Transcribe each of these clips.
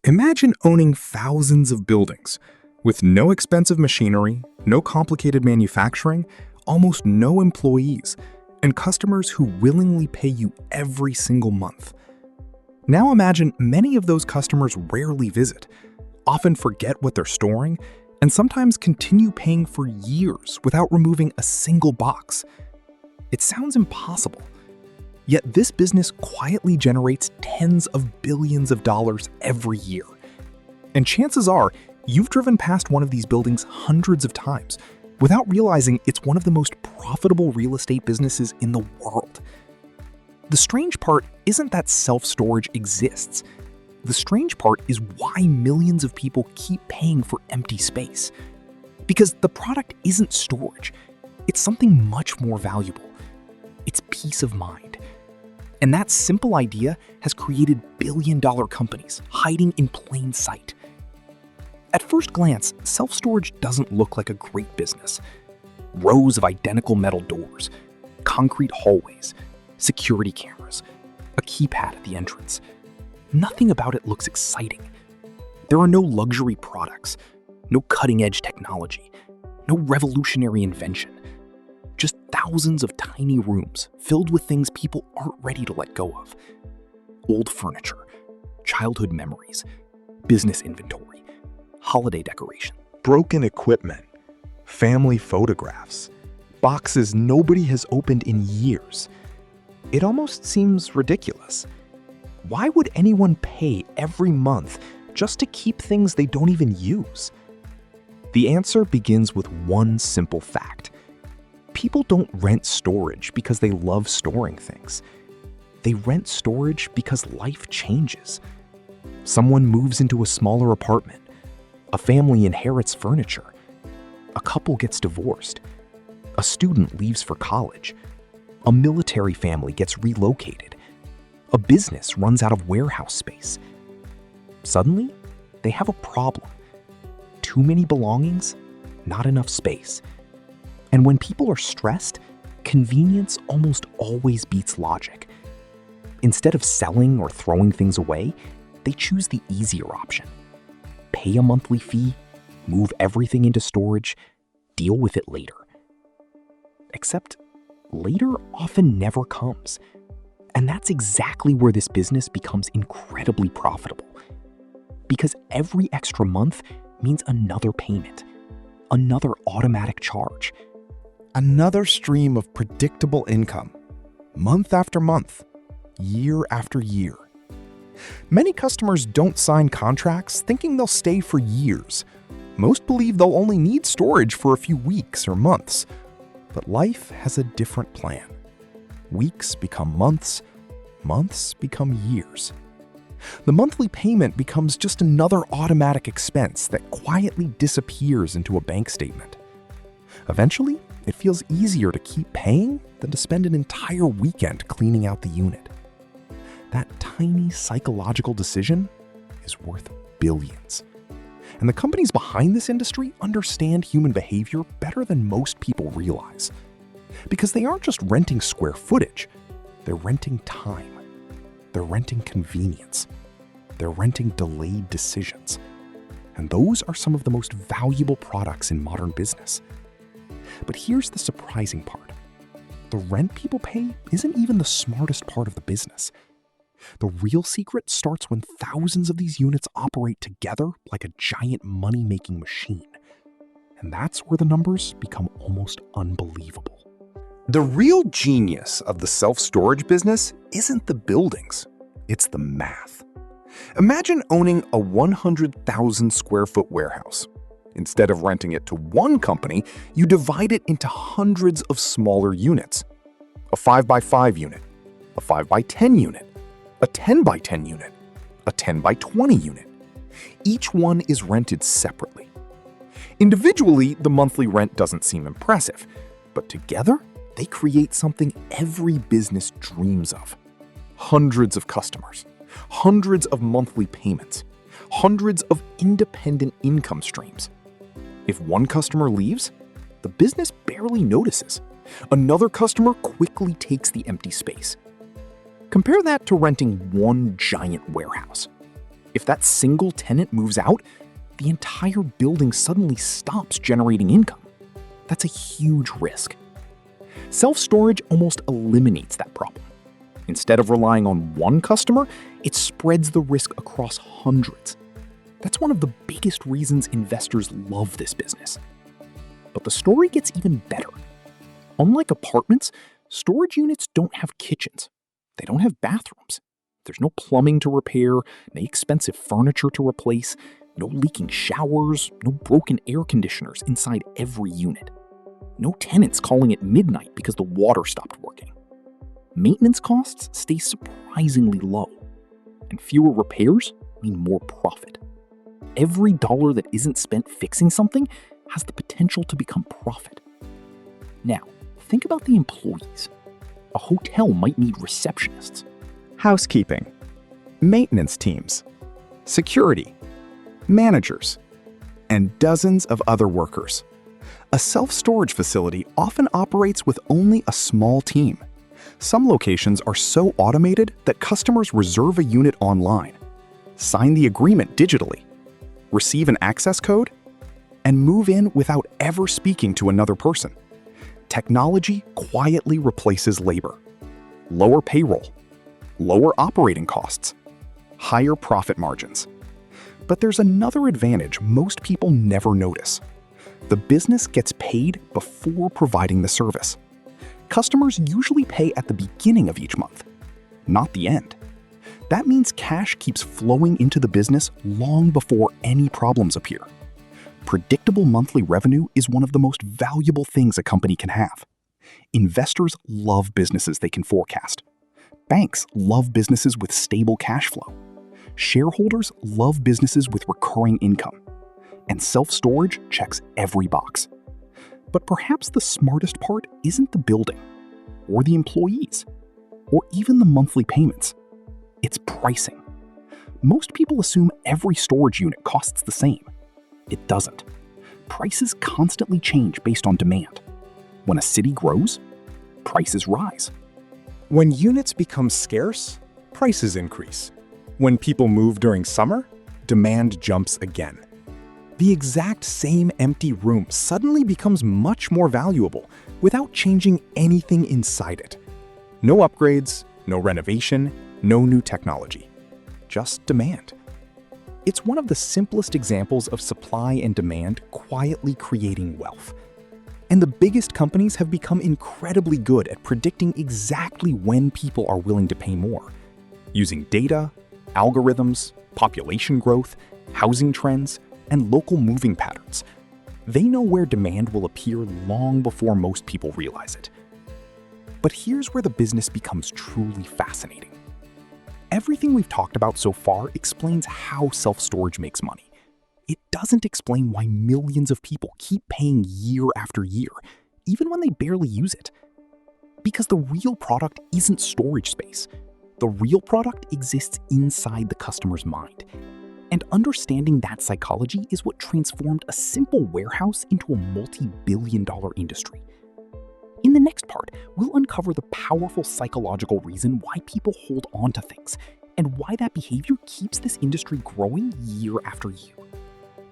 Imagine owning thousands of buildings with no expensive machinery, no complicated manufacturing, almost no employees, and customers who willingly pay you every single month. Now imagine many of those customers rarely visit, often forget what they're storing, and sometimes continue paying for years without removing a single box. It sounds impossible. Yet this business quietly generates tens of billions of dollars every year. And chances are, you've driven past one of these buildings hundreds of times without realizing it's one of the most profitable real estate businesses in the world. The strange part isn't that self-storage exists. The strange part is why millions of people keep paying for empty space. Because the product isn't storage. It's something much more valuable. It's peace of mind. And that simple idea has created billion-dollar companies hiding in plain sight. At first glance, self-storage doesn't look like a great business. Rows of identical metal doors, concrete hallways, security cameras, a keypad at the entrance. Nothing about it looks exciting. There are no luxury products, no cutting-edge technology, no revolutionary invention. Just thousands of tiny rooms filled with things people aren't ready to let go of. Old furniture, childhood memories, business inventory, holiday decoration. Broken equipment, family photographs, boxes nobody has opened in years. It almost seems ridiculous. Why would anyone pay every month just to keep things they don't even use? The answer begins with one simple fact. People don't rent storage because they love storing things. They rent storage because life changes. Someone moves into a smaller apartment. A family inherits furniture. A couple gets divorced. A student leaves for college. A military family gets relocated. A business runs out of warehouse space. Suddenly, they have a problem. Too many belongings, not enough space. And when people are stressed, convenience almost always beats logic. Instead of selling or throwing things away, they choose the easier option. Pay a monthly fee, move everything into storage, deal with it later. Except later often never comes. And that's exactly where this business becomes incredibly profitable. Because every extra month means another payment, another automatic charge. Another stream of predictable income, month after month, year after year. Many customers don't sign contracts thinking they'll stay for years. Most believe they'll only need storage for a few weeks or months. But life has a different plan. Weeks become months, months become years. The monthly payment becomes just another automatic expense that quietly disappears into a bank statement. Eventually, it feels easier to keep paying than to spend an entire weekend cleaning out the unit. That tiny psychological decision is worth billions. And the companies behind this industry understand human behavior better than most people realize. Because they aren't just renting square footage, they're renting time. They're renting convenience. They're renting delayed decisions. And those are some of the most valuable products in modern business. But here's the surprising part. The rent people pay isn't even the smartest part of the business. The real secret starts when thousands of these units operate together like a giant money-making machine. And that's where the numbers become almost unbelievable. The real genius of the self-storage business isn't the buildings, it's the math. Imagine owning a 100,000 square foot warehouse. Instead of renting it to one company, you divide it into hundreds of smaller units. A 5x5 unit, a 5x10 unit, a 10x10 unit, a 10x20 unit. Each one is rented separately. Individually, the monthly rent doesn't seem impressive, but together, they create something every business dreams of. Hundreds of customers, hundreds of monthly payments, hundreds of independent income streams. If one customer leaves, the business barely notices. Another customer quickly takes the empty space. Compare that to renting one giant warehouse. If that single tenant moves out, the entire building suddenly stops generating income. That's a huge risk. Self-storage almost eliminates that problem. Instead of relying on one customer, it spreads the risk across hundreds. That's one of the biggest reasons investors love this business. But the story gets even better. Unlike apartments, storage units don't have kitchens. They don't have bathrooms. There's no plumbing to repair, no expensive furniture to replace, no leaking showers, no broken air conditioners inside every unit. No tenants calling at midnight because the water stopped working. Maintenance costs stay surprisingly low, and fewer repairs mean more profit. Every dollar that isn't spent fixing something has the potential to become profit. Now, think about the employees. A hotel might need receptionists, Housekeeping, maintenance teams, security, managers, and dozens of other workers. A self-storage facility often operates with only a small team. Some locations are so automated that customers reserve a unit online, sign the agreement digitally, receive an access code, and move in without ever speaking to another person. Technology quietly replaces labor. Lower payroll, lower operating costs, higher profit margins. But there's another advantage most people never notice. The business gets paid before providing the service. Customers usually pay at the beginning of each month, not the end. That means cash keeps flowing into the business long before any problems appear. Predictable monthly revenue is one of the most valuable things a company can have. Investors love businesses they can forecast. Banks love businesses with stable cash flow. Shareholders love businesses with recurring income. And self-storage checks every box. But perhaps the smartest part isn't the building, or the employees, or even the monthly payments. It's pricing. Most people assume every storage unit costs the same. It doesn't. Prices constantly change based on demand. When a city grows, prices rise. When units become scarce, prices increase. When people move during summer, demand jumps again. The exact same empty room suddenly becomes much more valuable without changing anything inside it. No upgrades, no renovation, no new technology. Just demand. It's one of the simplest examples of supply and demand quietly creating wealth. And the biggest companies have become incredibly good at predicting exactly when people are willing to pay more. Using data, algorithms, population growth, housing trends, and local moving patterns, they know where demand will appear long before most people realize it. But here's where the business becomes truly fascinating. Everything we've talked about so far explains how self-storage makes money. It doesn't explain why millions of people keep paying year after year, even when they barely use it. Because the real product isn't storage space. The real product exists inside the customer's mind. And understanding that psychology is what transformed a simple warehouse into a multi-billion-dollar industry. In the next part, we'll uncover the powerful psychological reason why people hold on to things, and why that behavior keeps this industry growing year after year.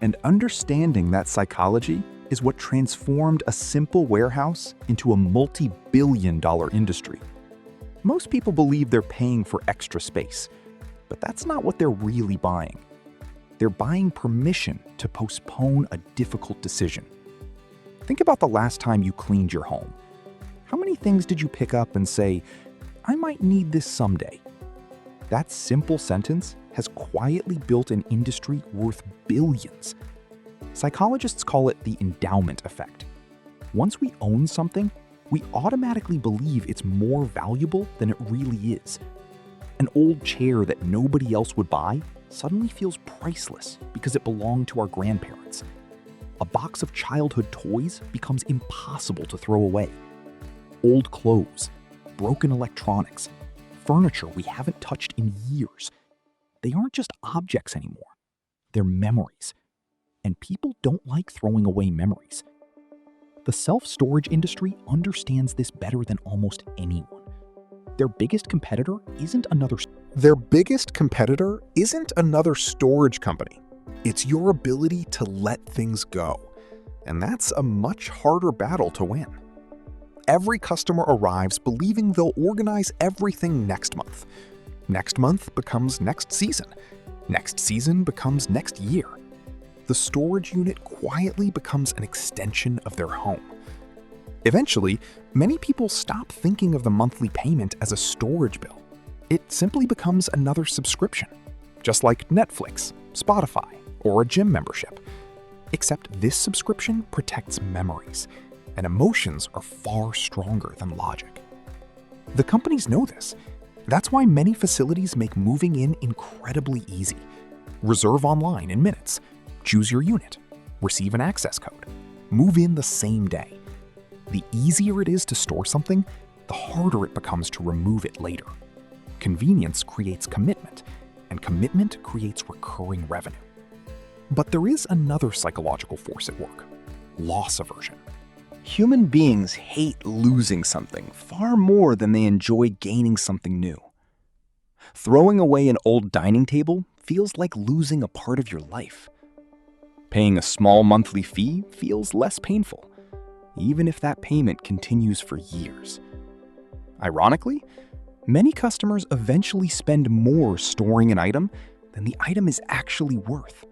And understanding that psychology is what transformed a simple warehouse into a multi-billion-dollar industry. Most people believe they're paying for extra space, but that's not what they're really buying. They're buying permission to postpone a difficult decision. Think about the last time you cleaned your home. How many things did you pick up and say, "I might need this someday"? That simple sentence has quietly built an industry worth billions. Psychologists call it the endowment effect. Once we own something, we automatically believe it's more valuable than it really is. An old chair that nobody else would buy suddenly feels priceless because it belonged to our grandparents. A box of childhood toys becomes impossible to throw away. Old clothes, broken electronics, furniture we haven't touched in years. They aren't just objects anymore. They're memories. And people don't like throwing away memories. The self-storage industry understands this better than almost anyone. Their biggest competitor isn't another storage company. It's your ability to let things go. And that's a much harder battle to win. Every customer arrives believing they'll organize everything next month. Next month becomes next season. Next season becomes next year. The storage unit quietly becomes an extension of their home. Eventually, many people stop thinking of the monthly payment as a storage bill. It simply becomes another subscription, just like Netflix, Spotify, or a gym membership. Except this subscription protects memories, and emotions are far stronger than logic. The companies know this. That's why many facilities make moving in incredibly easy. Reserve online in minutes. Choose your unit. Receive an access code. Move in the same day. The easier it is to store something, the harder it becomes to remove it later. Convenience creates commitment, and commitment creates recurring revenue. But there is another psychological force at work: loss aversion. Human beings hate losing something far more than they enjoy gaining something new. Throwing away an old dining table feels like losing a part of your life. Paying a small monthly fee feels less painful, even if that payment continues for years. Ironically, many customers eventually spend more storing an item than the item is actually worth.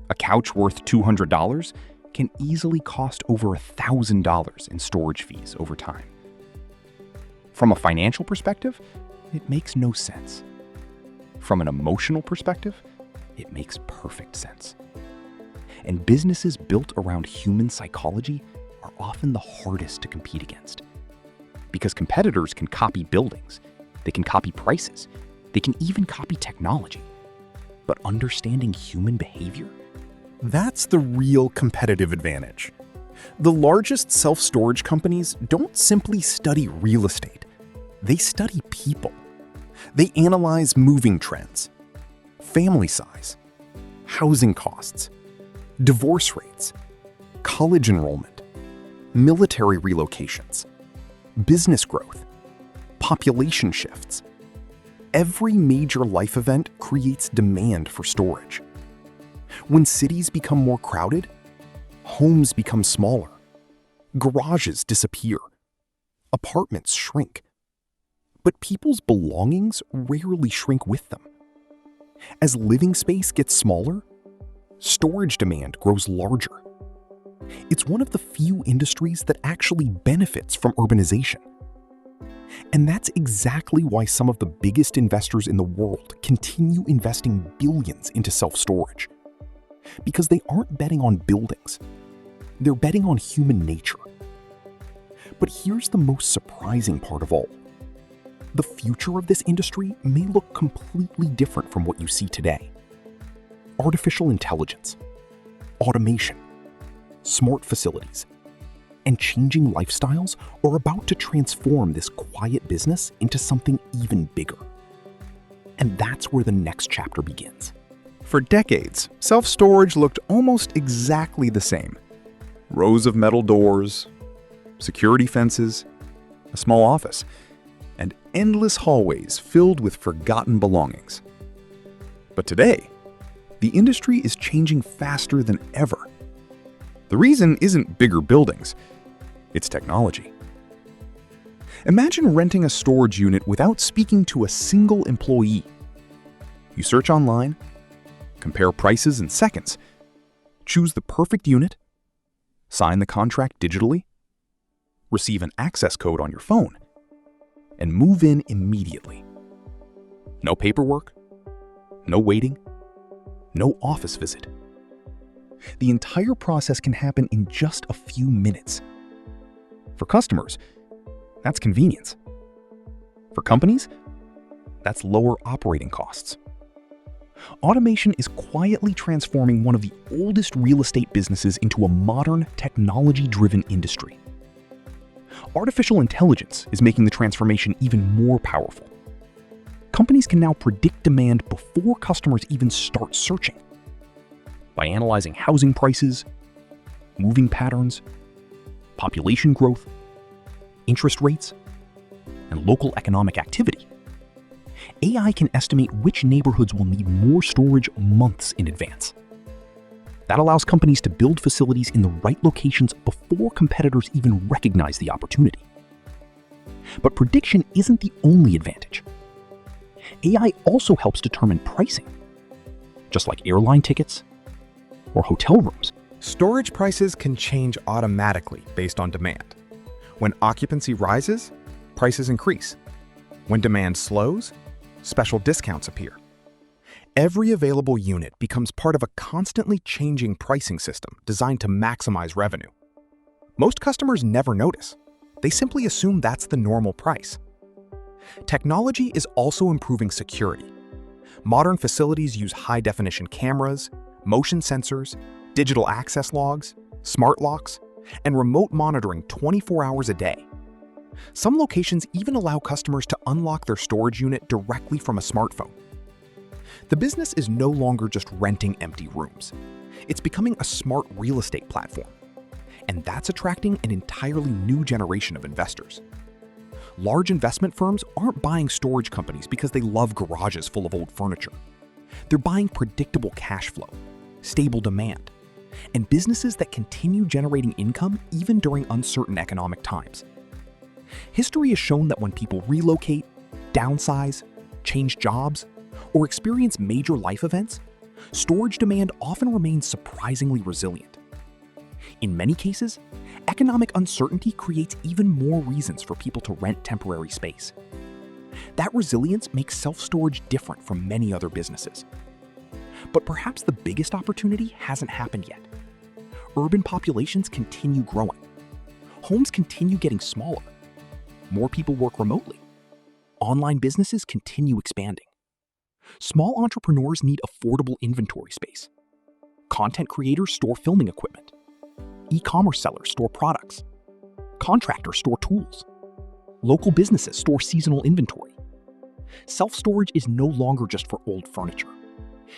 A couch worth $200 can easily cost over $1,000 in storage fees over time. From a financial perspective, it makes no sense. From an emotional perspective, it makes perfect sense. And businesses built around human psychology are often the hardest to compete against. Because competitors can copy buildings, they can copy prices, they can even copy technology. But understanding human behavior? That's the real competitive advantage. The largest self-storage companies don't simply study real estate. They study people. They analyze moving trends, family size, housing costs, divorce rates, college enrollment, military relocations, business growth, population shifts. Every major life event creates demand for storage. When cities become more crowded, homes become smaller, garages disappear, apartments shrink. But people's belongings rarely shrink with them. As living space gets smaller, storage demand grows larger. It's one of the few industries that actually benefits from urbanization. And that's exactly why some of the biggest investors in the world continue investing billions into self-storage. Because they aren't betting on buildings. They're betting on human nature. But here's the most surprising part of all. The future of this industry may look completely different from what you see today. Artificial intelligence, automation, smart facilities, and changing lifestyles are about to transform this quiet business into something even bigger. And that's where the next chapter begins. For decades, self-storage looked almost exactly the same. Rows of metal doors, security fences, a small office, and endless hallways filled with forgotten belongings. But today, the industry is changing faster than ever. The reason isn't bigger buildings, it's technology. Imagine renting a storage unit without speaking to a single employee. You search online, compare prices in seconds, choose the perfect unit, sign the contract digitally, receive an access code on your phone, and move in immediately. No paperwork, no waiting, no office visit. The entire process can happen in just a few minutes. For customers, that's convenience. For companies, that's lower operating costs. Automation is quietly transforming one of the oldest real estate businesses into a modern, technology-driven industry. Artificial intelligence is making the transformation even more powerful. Companies can now predict demand before customers even start searching. By analyzing housing prices, moving patterns, population growth, interest rates, and local economic activity. AI can estimate which neighborhoods will need more storage months in advance. That allows companies to build facilities in the right locations before competitors even recognize the opportunity. But prediction isn't the only advantage. AI also helps determine pricing, just like airline tickets or hotel rooms. Storage prices can change automatically based on demand. When occupancy rises, prices increase. When demand slows, special discounts appear. Every available unit becomes part of a constantly changing pricing system designed to maximize revenue. Most customers never notice. They simply assume that's the normal price. Technology is also improving security. Modern facilities use high-definition cameras, motion sensors, digital access logs, smart locks, and remote monitoring 24 hours a day. Some locations even allow customers to unlock their storage unit directly from a smartphone. The business is no longer just renting empty rooms. It's becoming a smart real estate platform. And that's attracting an entirely new generation of investors. Large investment firms aren't buying storage companies because they love garages full of old furniture. They're buying predictable cash flow, stable demand, and businesses that continue generating income even during uncertain economic times. History has shown that when people relocate, downsize, change jobs, or experience major life events, storage demand often remains surprisingly resilient. In many cases, economic uncertainty creates even more reasons for people to rent temporary space. That resilience makes self-storage different from many other businesses. But perhaps the biggest opportunity hasn't happened yet. Urban populations continue growing. Homes continue getting smaller. More people work remotely. Online businesses continue expanding. Small entrepreneurs need affordable inventory space. Content creators store filming equipment. E-commerce sellers store products. Contractors store tools. Local businesses store seasonal inventory. Self-storage is no longer just for old furniture.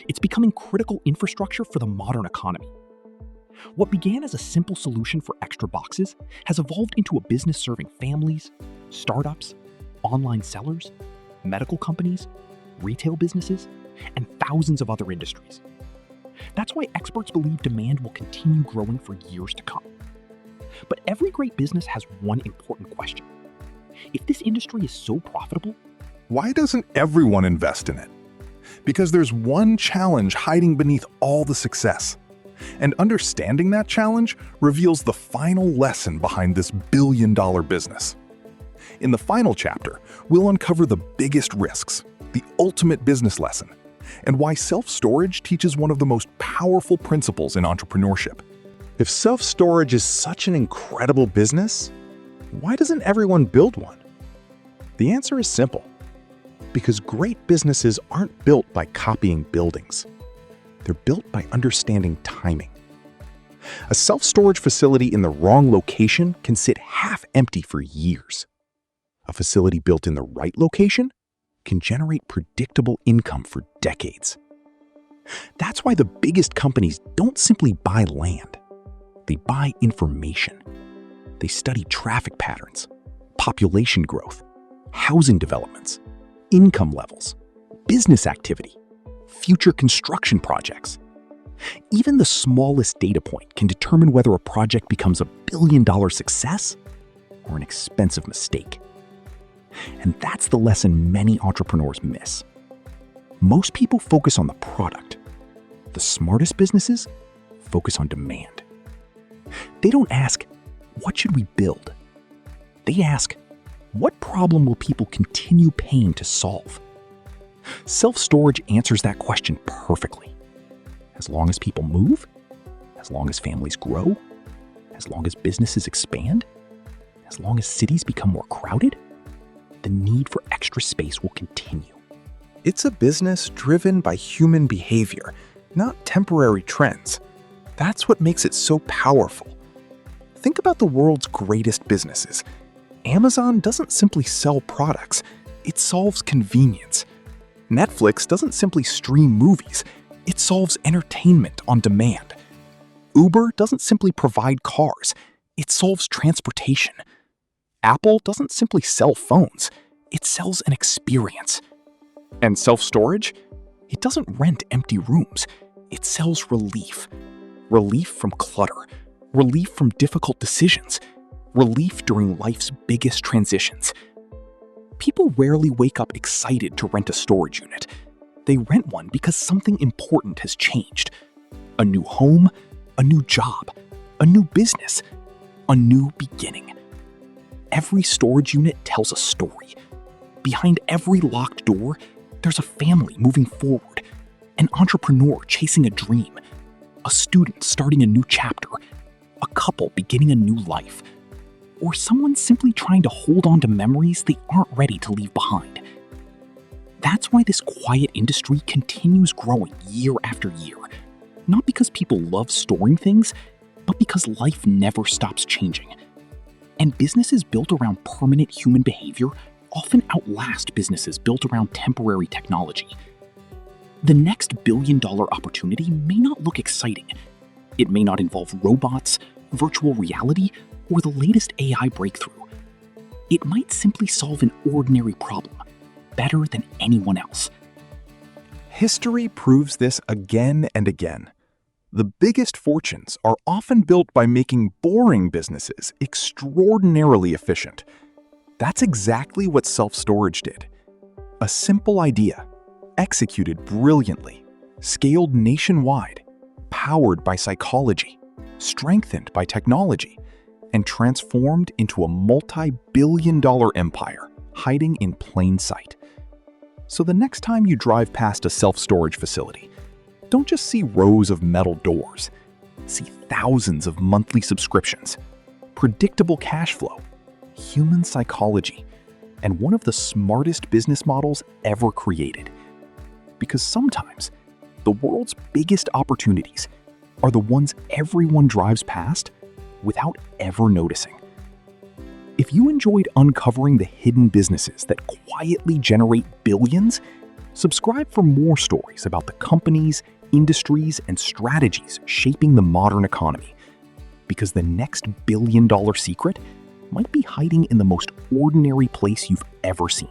It's becoming critical infrastructure for the modern economy. What began as a simple solution for extra boxes has evolved into a business serving families, startups, online sellers, medical companies, retail businesses, and thousands of other industries. That's why experts believe demand will continue growing for years to come. But every great business has one important question. If this industry is so profitable, why doesn't everyone invest in it? Because there's one challenge hiding beneath all the success. And understanding that challenge reveals the final lesson behind this billion-dollar business. In the final chapter, we'll uncover the biggest risks, the ultimate business lesson, and why self-storage teaches one of the most powerful principles in entrepreneurship. If self-storage is such an incredible business, why doesn't everyone build one? The answer is simple. Because great businesses aren't built by copying buildings. They're built by understanding timing. A self-storage facility in the wrong location can sit half empty for years. A facility built in the right location can generate predictable income for decades. That's why the biggest companies don't simply buy land. They buy information. They study traffic patterns, population growth, housing developments, income levels, business activity, future construction projects. Even the smallest data point can determine whether a project becomes a billion-dollar success or an expensive mistake. And that's the lesson many entrepreneurs miss. Most people focus on the product. The smartest businesses focus on demand. They don't ask, what should we build? They ask, what problem will people continue paying to solve? Self-storage answers that question perfectly. As long as people move, as long as families grow, as long as businesses expand, as long as cities become more crowded, the need for extra space will continue. It's a business driven by human behavior, not temporary trends. That's what makes it so powerful. Think about the world's greatest businesses. Amazon doesn't simply sell products, it solves convenience. Netflix doesn't simply stream movies, it solves entertainment on demand. Uber doesn't simply provide cars, it solves transportation. Apple doesn't simply sell phones, It sells an experience. And self-storage? It doesn't rent empty rooms. It sells relief. Relief from clutter. Relief from difficult decisions. Relief during life's biggest transitions. People rarely wake up excited to rent a storage unit. They rent one because something important has changed. A new home, a new job, a new business, a new beginning. Every storage unit tells a story. Behind every locked door, there's a family moving forward, an entrepreneur chasing a dream, a student starting a new chapter, a couple beginning a new life, or someone simply trying to hold on to memories they aren't ready to leave behind. That's why this quiet industry continues growing year after year, not because people love storing things, but because life never stops changing. And businesses built around permanent human behavior often outlast businesses built around temporary technology. The next billion-dollar opportunity may not look exciting. It may not involve robots, virtual reality, or the latest AI breakthrough. It might simply solve an ordinary problem better than anyone else. History proves this again and again. The biggest fortunes are often built by making boring businesses extraordinarily efficient. That's exactly what self-storage did. A simple idea, executed brilliantly, scaled nationwide, powered by psychology, strengthened by technology, and transformed into a multi-billion-dollar empire hiding in plain sight. So the next time you drive past a self-storage facility, don't just see rows of metal doors. See thousands of monthly subscriptions, predictable cash flow, human psychology, and one of the smartest business models ever created. Because sometimes, the world's biggest opportunities are the ones everyone drives past without ever noticing. If you enjoyed uncovering the hidden businesses that quietly generate billions, subscribe for more stories about the companies, industries, and strategies shaping the modern economy. Because the next billion-dollar secret might be hiding in the most ordinary place you've ever seen.